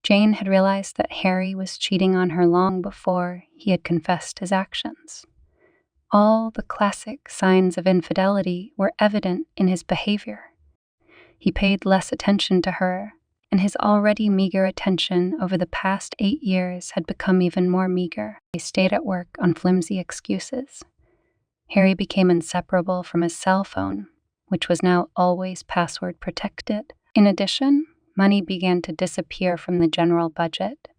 Jane had realized that Harry was cheating on her long before he had confessed his actions. All the classic signs of infidelity were evident in his behavior. He paid less attention to her, and his already meager attention over the past 8 years had become even more meager. He stayed at work on flimsy excuses. Harry became inseparable from his cell phone, which was now always password protected. In addition, money began to disappear from the general budget,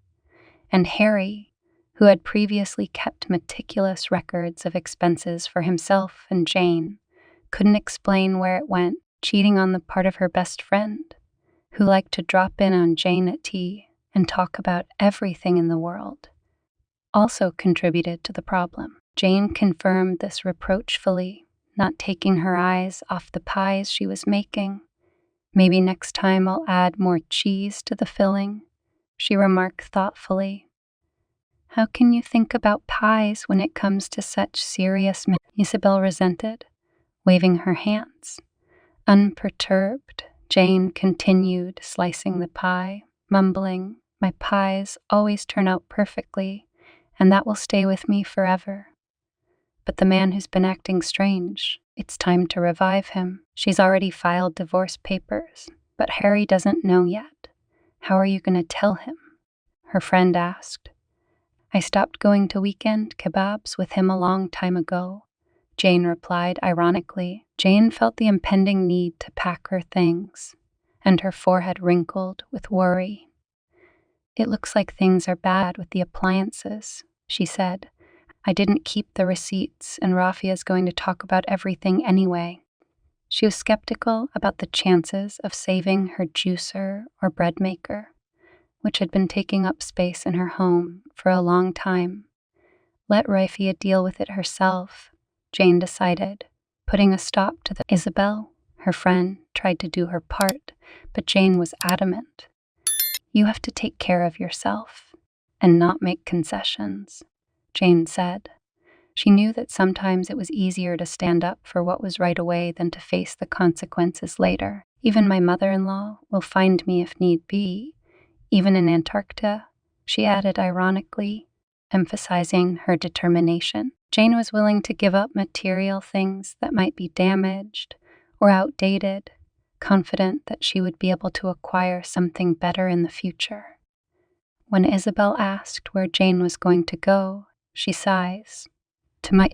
and Harry, who had previously kept meticulous records of expenses for himself and Jane, couldn't explain where it went, cheating on the part of her best friend, who liked to drop in on Jane at tea and talk about everything in the world, also contributed to the problem. Jane confirmed this reproachfully, not taking her eyes off the pies she was making. "Maybe next time I'll add more cheese to the filling," she remarked thoughtfully. "How can you think about pies when it comes to such serious matters?" Isabel resented, waving her hands. Unperturbed, Jane continued slicing the pie, mumbling, "My pies always turn out perfectly, and that will stay with me forever. But the man who's been acting strange, it's time to revive him. She's already filed divorce papers, but Harry doesn't know yet. How are you going to tell him?" her friend asked. "I stopped going to weekend kebabs with him a long time ago," Jane replied ironically. Jane felt the impending need to pack her things, and her forehead wrinkled with worry. "It looks like things are bad with the appliances," she said. "I didn't keep the receipts, and Rafia's going to talk about everything anyway." She was skeptical about the chances of saving her juicer or bread maker, which had been taking up space in her home for a long time. Let Rafia deal with it herself, Jane decided, putting a stop to the Isabel, her friend, tried to do her part, but Jane was adamant. "You have to take care of yourself and not make concessions," Jane said. She knew that sometimes it was easier to stand up for what was right away than to face the consequences later. "Even my mother-in-law will find me if need be, even in Antarctica," she added ironically, emphasizing her determination. Jane was willing to give up material things that might be damaged or outdated, confident that she would be able to acquire something better in the future. When Isabel asked where Jane was going to go, she sighs.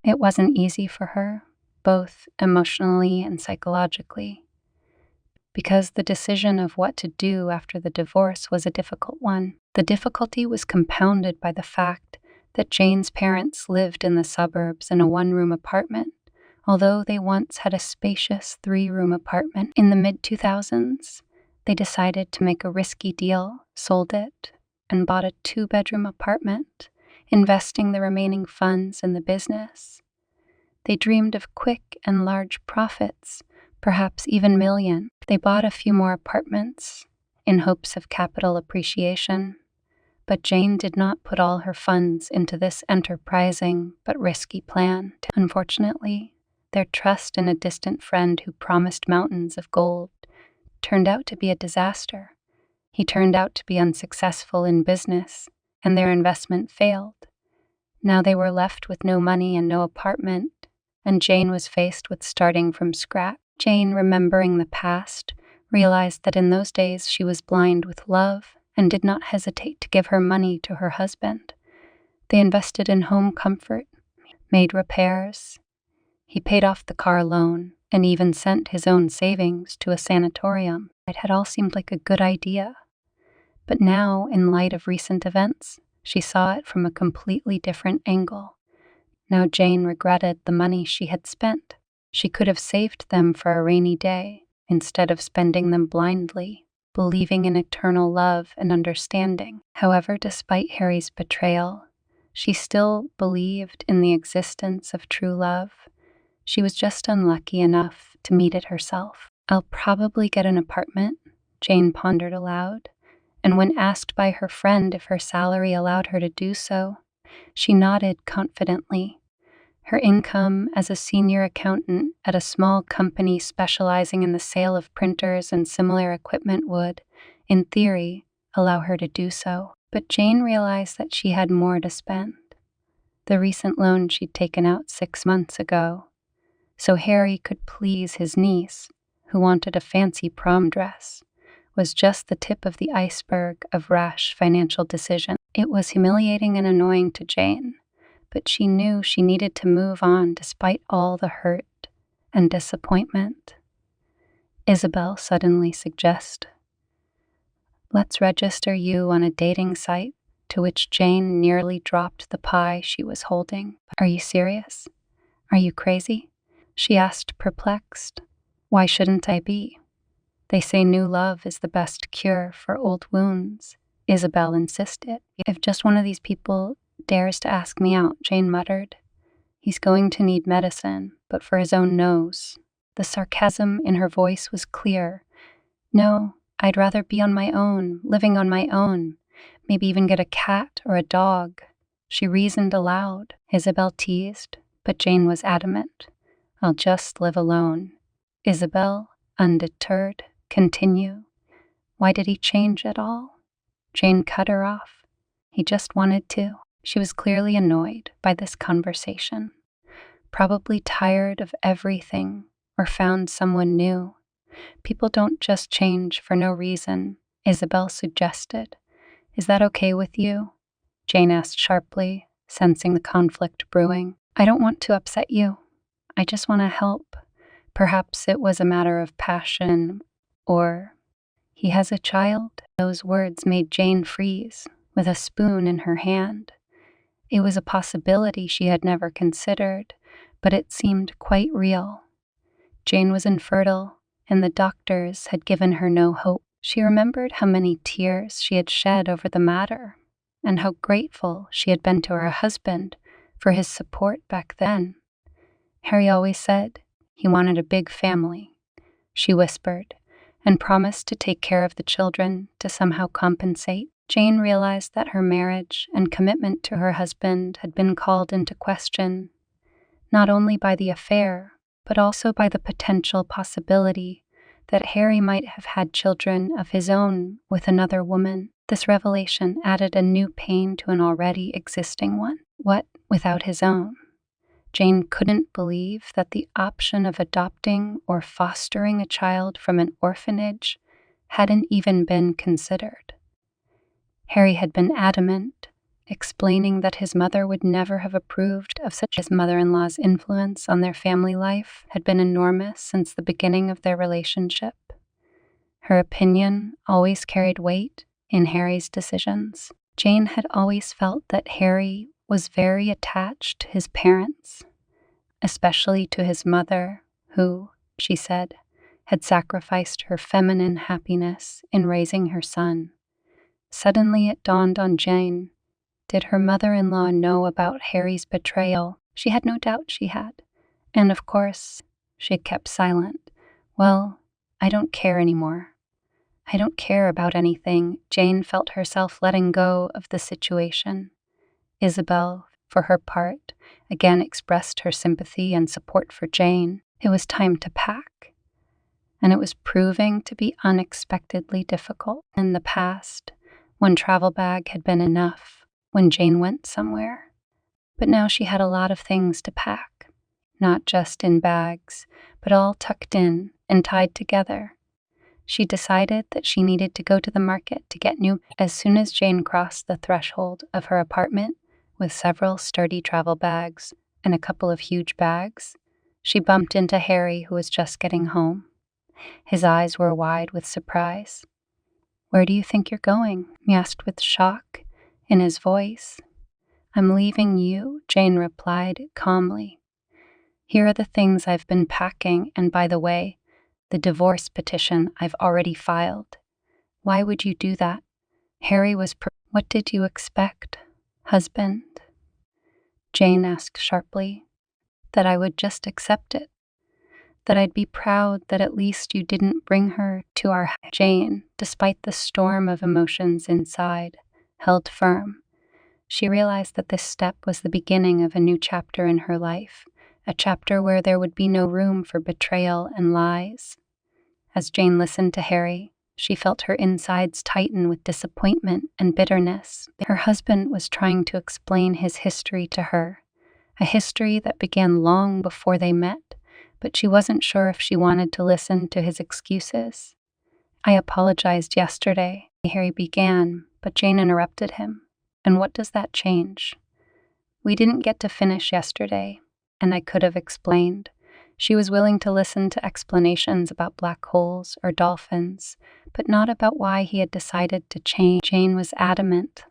It wasn't easy for her, both emotionally and psychologically, because the decision of what to do after the divorce was a difficult one. The difficulty was compounded by the fact that Jane's parents lived in the suburbs in a one-room apartment, although they once had a spacious 3-room apartment. In the mid-2000s, they decided to make a risky deal, sold it, and bought a 2-bedroom apartment, investing the remaining funds in the business. They dreamed of quick and large profits, perhaps even millions. They bought a few more apartments in hopes of capital appreciation, but Jane did not put all her funds into this enterprising but risky plan. Unfortunately, their trust in a distant friend who promised mountains of gold turned out to be a disaster. He turned out to be unsuccessful in business, and their investment failed. Now they were left with no money and no apartment, and Jane was faced with starting from scratch. Jane, remembering the past, realized that in those days she was blind with love and did not hesitate to give her money to her husband. They invested in home comfort, made repairs. He paid off the car loan and even sent his own savings to a sanatorium. It had all seemed like a good idea. But now, in light of recent events, she saw it from a completely different angle. Now Jane regretted the money she had spent. She could have saved them for a rainy day instead of spending them blindly, believing in eternal love and understanding. However, despite Harry's betrayal, she still believed in the existence of true love. She was just unlucky enough to meet it herself. "I'll probably get an apartment," Jane pondered aloud, and when asked by her friend if her salary allowed her to do so, she nodded confidently. Her income as a senior accountant at a small company specializing in the sale of printers and similar equipment would, in theory, allow her to do so. But Jane realized that she had more to spend. The recent loan she'd taken out 6 months ago, so Harry could please his niece, who wanted a fancy prom dress, was just the tip of the iceberg of rash financial decisions. It was humiliating and annoying to Jane, but she knew she needed to move on despite all the hurt and disappointment. Isabel suddenly suggested, "Let's register you on a dating site," to which Jane nearly dropped the pie she was holding. "Are you serious? Are you crazy?" she asked, perplexed. "Why shouldn't I be? They say new love is the best cure for old wounds," Isabel insisted. "If just one of these people dares to ask me out," Jane muttered, "he's going to need medicine, but for his own nose." The sarcasm in her voice was clear. "No, I'd rather be on my own, living on my own, maybe even get a cat or a dog," she reasoned aloud. Isabel teased, but Jane was adamant. "I'll just live alone." Isabel, undeterred, continued, "Why did he change at all?" Jane cut her off. "He just wanted to." She was clearly annoyed by this conversation, probably tired of everything or found someone new. "People don't just change for no reason," Isabel suggested. "Is that okay with you?" Jane asked sharply, sensing the conflict brewing. "I don't want to upset you. I just want to help. Perhaps it was a matter of passion, or he has a child." Those words made Jane freeze, with a spoon in her hand. It was a possibility she had never considered, but it seemed quite real. Jane was infertile, and the doctors had given her no hope. She remembered how many tears she had shed over the matter, and how grateful she had been to her husband for his support back then. "Harry always said he wanted a big family," she whispered, and promised to take care of the children to somehow compensate. Jane realized that her marriage and commitment to her husband had been called into question, not only by the affair, but also by the potential possibility that Harry might have had children of his own with another woman. This revelation added a new pain to an already existing one. What without his own? Jane couldn't believe that the option of adopting or fostering a child from an orphanage hadn't even been considered. Harry had been adamant, explaining that his mother would never have approved of such. His mother-in-law's influence on their family life had been enormous since the beginning of their relationship. Her opinion always carried weight in Harry's decisions. Jane had always felt that Harry was very attached to his parents, especially to his mother, who, she said, had sacrificed her feminine happiness in raising her son. Suddenly it dawned on Jane. Did her mother-in-law know about Harry's betrayal? She had no doubt she had. And of course, she had kept silent. "Well, I don't care anymore. I don't care about anything." Jane felt herself letting go of the situation. Isabel, for her part, again expressed her sympathy and support for Jane. It was time to pack, and it was proving to be unexpectedly difficult. In the past, one travel bag had been enough when Jane went somewhere, but now she had a lot of things to pack, not just in bags, but all tucked in and tied together. She decided that she needed to go to the market to get new. As soon as Jane crossed the threshold of her apartment with several sturdy travel bags and a couple of huge bags, she bumped into Harry, who was just getting home. His eyes were wide with surprise. "Where do you think you're going?" he asked with shock in his voice. "I'm leaving you," Jane replied calmly. "Here are the things I've been packing, and by the way, the divorce petition I've already filed." "Why would you do that?" Harry was "What did you expect, husband?" Jane asked sharply. "That I would just accept it. That I'd be proud that at least you didn't bring her to our house." Jane, despite the storm of emotions inside, held firm. She realized that this step was the beginning of a new chapter in her life, a chapter where there would be no room for betrayal and lies. As Jane listened to Harry, She felt her insides tighten with disappointment and bitterness. Her husband was trying to explain his history to her, a history that began long before they met, but she wasn't sure if she wanted to listen to his excuses. "I apologized yesterday," Harry began, but Jane interrupted him. "And what does that change?" "We didn't get to finish yesterday, and I could have explained." She was willing to listen to explanations about black holes or dolphins, but not about why he had decided to change. Jane was adamant.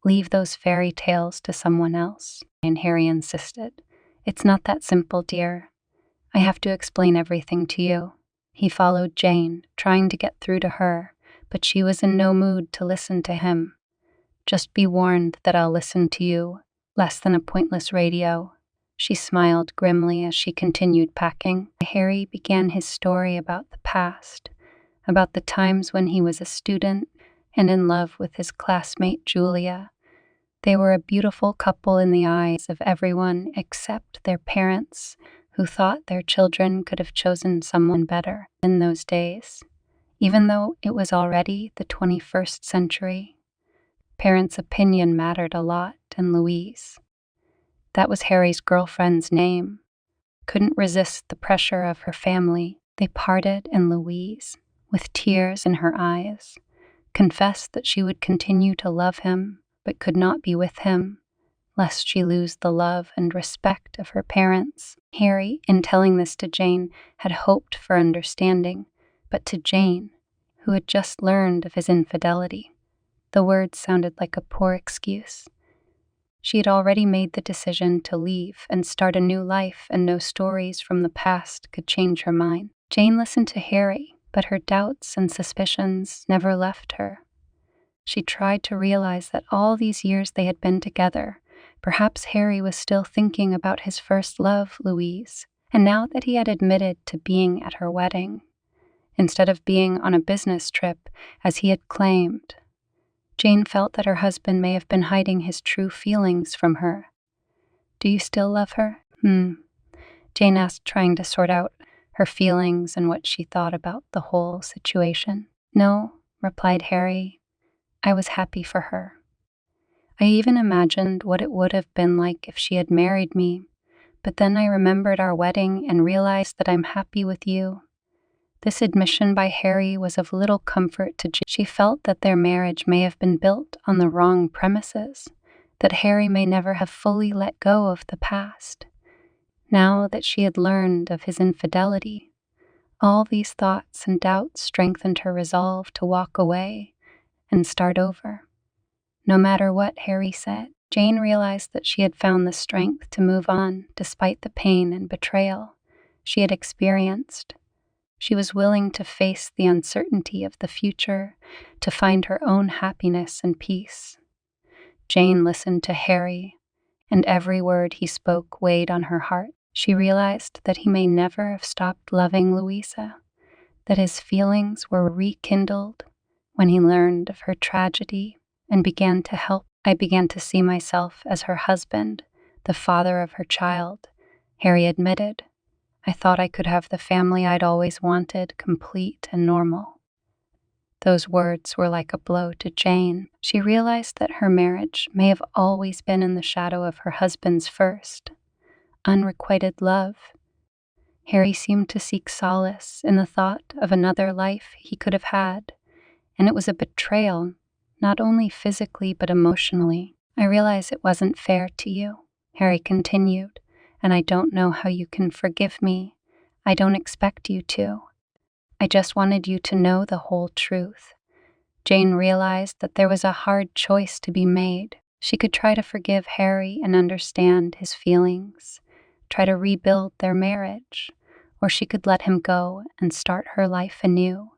"Leave those fairy tales to someone else," and Harry insisted. "It's not that simple, dear. I have to explain everything to you." He followed Jane, trying to get through to her, but she was in no mood to listen to him. "Just be warned that I'll listen to you, less than a pointless radio." She smiled grimly as she continued packing. Harry began his story about the past, about the times when he was a student and in love with his classmate Julia. They were a beautiful couple in the eyes of everyone except their parents, who thought their children could have chosen someone better in those days. Even though it was already the 21st century, parents' opinion mattered a lot, and Louise, that was Harry's girlfriend's name, couldn't resist the pressure of her family. They parted, and Louise, with tears in her eyes, confessed that she would continue to love him, but could not be with him, lest she lose the love and respect of her parents. Harry, in telling this to Jane, had hoped for understanding, but to Jane, who had just learned of his infidelity, the words sounded like a poor excuse. She had already made the decision to leave and start a new life, and no stories from the past could change her mind. Jane listened to Harry, but her doubts and suspicions never left her. She tried to realize that all these years they had been together, perhaps Harry was still thinking about his first love, Louise, and now that he had admitted to being at her wedding, instead of being on a business trip, as he had claimed, Jane felt that her husband may have been hiding his true feelings from her. "Do you still love her?" Jane asked, trying to sort out her feelings and what she thought about the whole situation. "No," replied Harry. "I was happy for her. I even imagined what it would have been like if she had married me, but then I remembered our wedding and realized that I'm happy with you." This admission by Harry was of little comfort to Jane. She felt that their marriage may have been built on the wrong premises, that Harry may never have fully let go of the past. Now that she had learned of his infidelity, all these thoughts and doubts strengthened her resolve to walk away and start over. No matter what Harry said, Jane realized that she had found the strength to move on despite the pain and betrayal she had experienced. She was willing to face the uncertainty of the future, to find her own happiness and peace. Jane listened to Harry, and every word he spoke weighed on her heart. She realized that he may never have stopped loving Louisa, that his feelings were rekindled when he learned of her tragedy and began to help. "I began to see myself as her husband, the father of her child," Harry admitted. "I thought I could have the family I'd always wanted, complete and normal." Those words were like a blow to Jane. She realized that her marriage may have always been in the shadow of her husband's first, unrequited love. Harry seemed to seek solace in the thought of another life he could have had, and it was a betrayal, not only physically but emotionally. "I realize it wasn't fair to you," Harry continued, "and I don't know how you can forgive me. I don't expect you to. I just wanted you to know the whole truth." Jane realized that there was a hard choice to be made. She could try to forgive Harry and understand his feelings, try to rebuild their marriage, or she could let him go and start her life anew,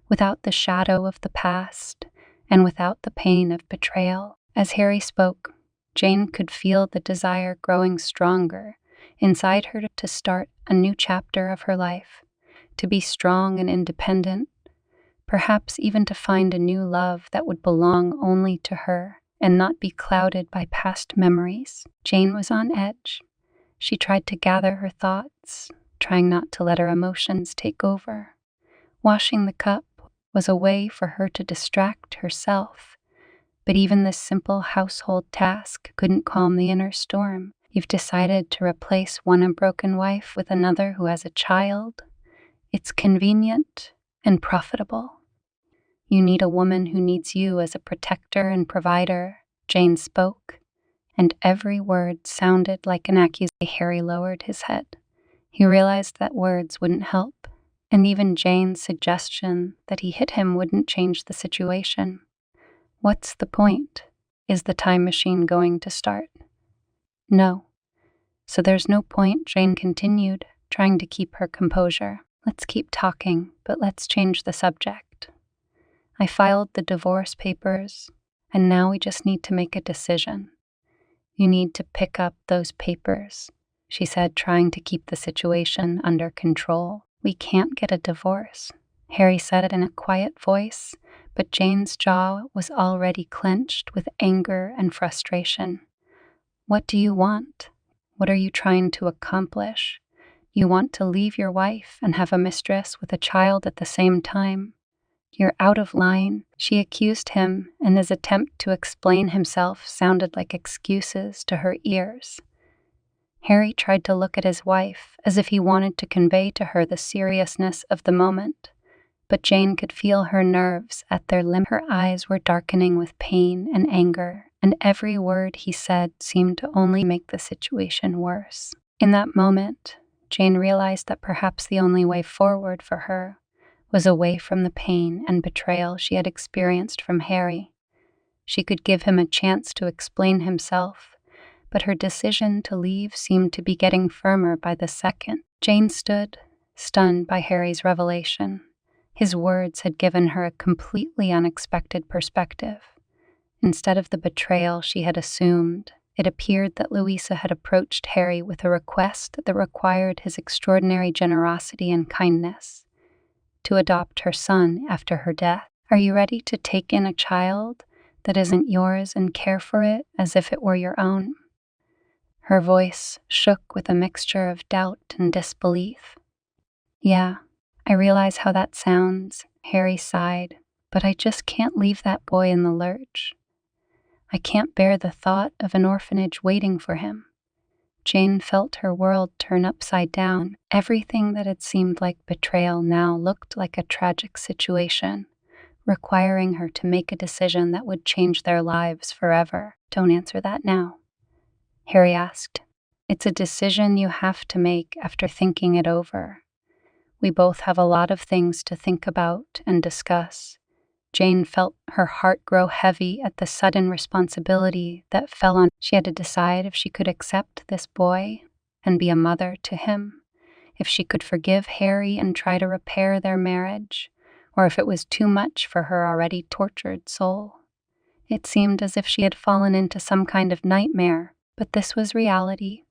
without the shadow of the past and without the pain of betrayal. As Harry spoke, Jane could feel the desire growing stronger inside her to start a new chapter of her life, to be strong and independent, perhaps even to find a new love that would belong only to her and not be clouded by past memories. Jane was on edge. She tried to gather her thoughts, trying not to let her emotions take over. Washing the cup, was a way for her to distract herself. But even this simple household task couldn't calm the inner storm. You've decided to replace one unbroken wife with another who has a child. It's convenient and profitable. You need a woman who needs you as a protector and provider, Jane spoke, and every word sounded like an accusation. Harry lowered his head. He realized that words wouldn't help, and even Jane's suggestion that he hit him wouldn't change the situation. What's the point? Is the time machine going to start? No. So there's no point, Jane continued, trying to keep her composure. Let's keep talking, but let's change the subject. I filed the divorce papers, and now we just need to make a decision. You need to pick up those papers, she said, trying to keep the situation under control. We can't get a divorce, Harry said it in a quiet voice, but Jane's jaw was already clenched with anger and frustration. What do you want? What are you trying to accomplish? You want to leave your wife and have a mistress with a child at the same time. You're out of line, she accused him, and his attempt to explain himself sounded like excuses to her ears. Harry tried to look at his wife as if he wanted to convey to her the seriousness of the moment, but Jane could feel her nerves at their limit. Her eyes were darkening with pain and anger, and every word he said seemed to only make the situation worse. In that moment, Jane realized that perhaps the only way forward for her was away from the pain and betrayal she had experienced from Harry. She could give him a chance to explain himself, but her decision to leave seemed to be getting firmer by the second. Jane stood, stunned by Harry's revelation. His words had given her a completely unexpected perspective. Instead of the betrayal she had assumed, it appeared that Louisa had approached Harry with a request that required his extraordinary generosity and kindness. To adopt her son after her death. Are you ready to take in a child that isn't yours and care for it as if it were your own? Her voice shook with a mixture of doubt and disbelief. Yeah, I realize how that sounds, Harry sighed, but I just can't leave that boy in the lurch. I can't bear the thought of an orphanage waiting for him. Jane felt her world turn upside down. Everything that had seemed like betrayal now looked like a tragic situation, requiring her to make a decision that would change their lives forever. Don't answer that now, Harry asked. It's a decision you have to make after thinking it over. We both have a lot of things to think about and discuss. Jane felt her heart grow heavy at the sudden responsibility that fell on. She had to decide if she could accept this boy and be a mother to him, if she could forgive Harry and try to repair their marriage, or if it was too much for her already tortured soul. It seemed as if she had fallen into some kind of nightmare, but this was reality,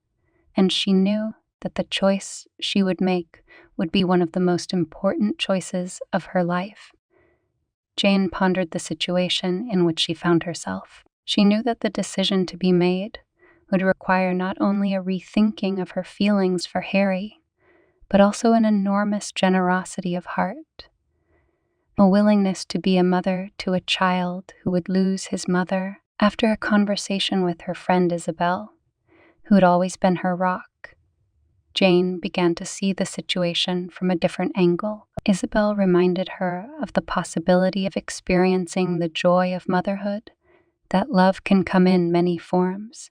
and she knew that the choice she would make would be one of the most important choices of her life. Jane pondered the situation in which she found herself. She knew that the decision to be made would require not only a rethinking of her feelings for Harry, but also an enormous generosity of heart, a willingness to be a mother to a child who would lose his mother. After a conversation with her friend Isabel, who had always been her rock, Jane began to see the situation from a different angle. Isabel reminded her of the possibility of experiencing the joy of motherhood, that love can come in many forms,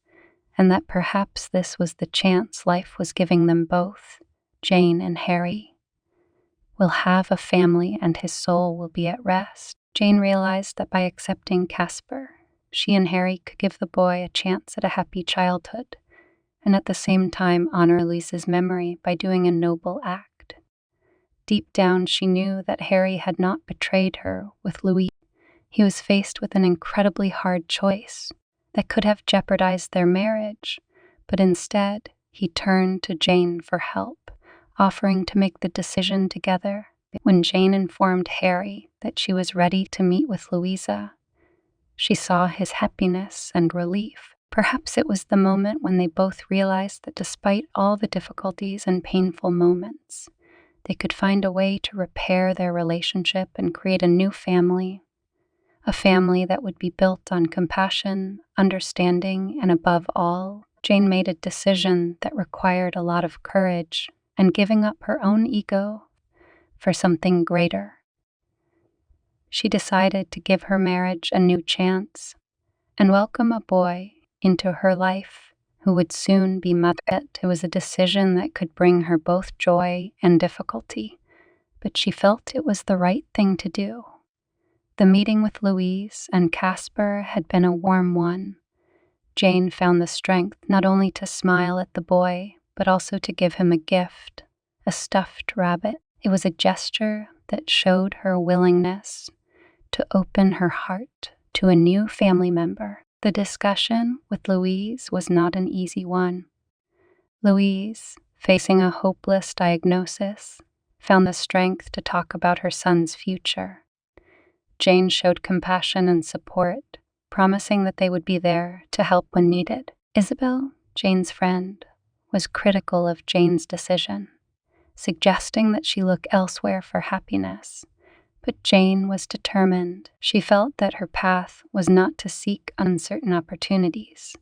and that perhaps this was the chance life was giving them both, Jane and Harry. Will have a family and his soul will be at rest. Jane realized that by accepting Casper, she and Harry could give the boy a chance at a happy childhood, and at the same time honor Lisa's memory by doing a noble act. Deep down, she knew that Harry had not betrayed her with Louise. He was faced with an incredibly hard choice that could have jeopardized their marriage, but instead, he turned to Jane for help, offering to make the decision together. When Jane informed Harry that she was ready to meet with Louisa, she saw his happiness and relief. Perhaps it was the moment when they both realized that despite all the difficulties and painful moments, they could find a way to repair their relationship and create a new family, a family that would be built on compassion, understanding, and above all, Jane made a decision that required a lot of courage and giving up her own ego for something greater. She decided to give her marriage a new chance and welcome a boy into her life who would soon be mother. It was a decision that could bring her both joy and difficulty, but she felt it was the right thing to do. The meeting with Louise and Casper had been a warm one. Jane found the strength not only to smile at the boy, but also to give him a gift, a stuffed rabbit. It was a gesture that showed her willingness to open her heart to a new family member. The discussion with Louise was not an easy one. Louise, facing a hopeless diagnosis, found the strength to talk about her son's future. Jane showed compassion and support, promising that they would be there to help when needed. Isabel, Jane's friend, was critical of Jane's decision, suggesting that she look elsewhere for happiness. But Jane was determined. She felt that her path was not to seek uncertain opportunities,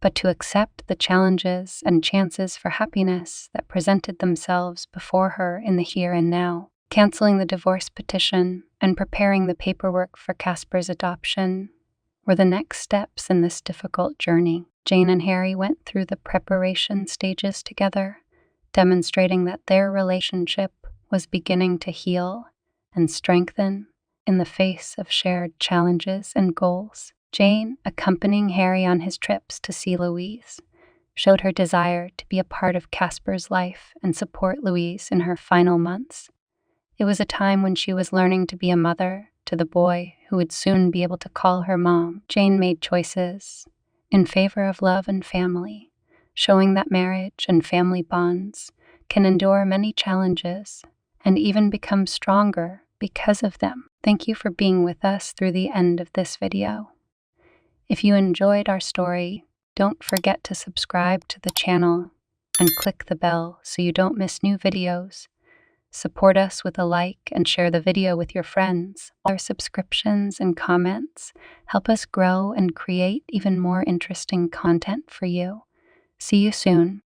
but to accept the challenges and chances for happiness that presented themselves before her in the here and now. Canceling the divorce petition and preparing the paperwork for Casper's adoption were the next steps in this difficult journey. Jane and Harry went through the preparation stages together, demonstrating that their relationship was beginning to heal and strengthen in the face of shared challenges and goals. Jane, accompanying Harry on his trips to see Louise, showed her desire to be a part of Casper's life and support Louise in her final months. It was a time when she was learning to be a mother to the boy who would soon be able to call her mom. Jane made choices in favor of love and family, showing that marriage and family bonds can endure many challenges and even become stronger because of them. Thank you for being with us through the end of this video. If you enjoyed our story, don't forget to subscribe to the channel and click the bell so you don't miss new videos. Support us with a like and share the video with your friends. Our subscriptions and comments help us grow and create even more interesting content for you. See you soon.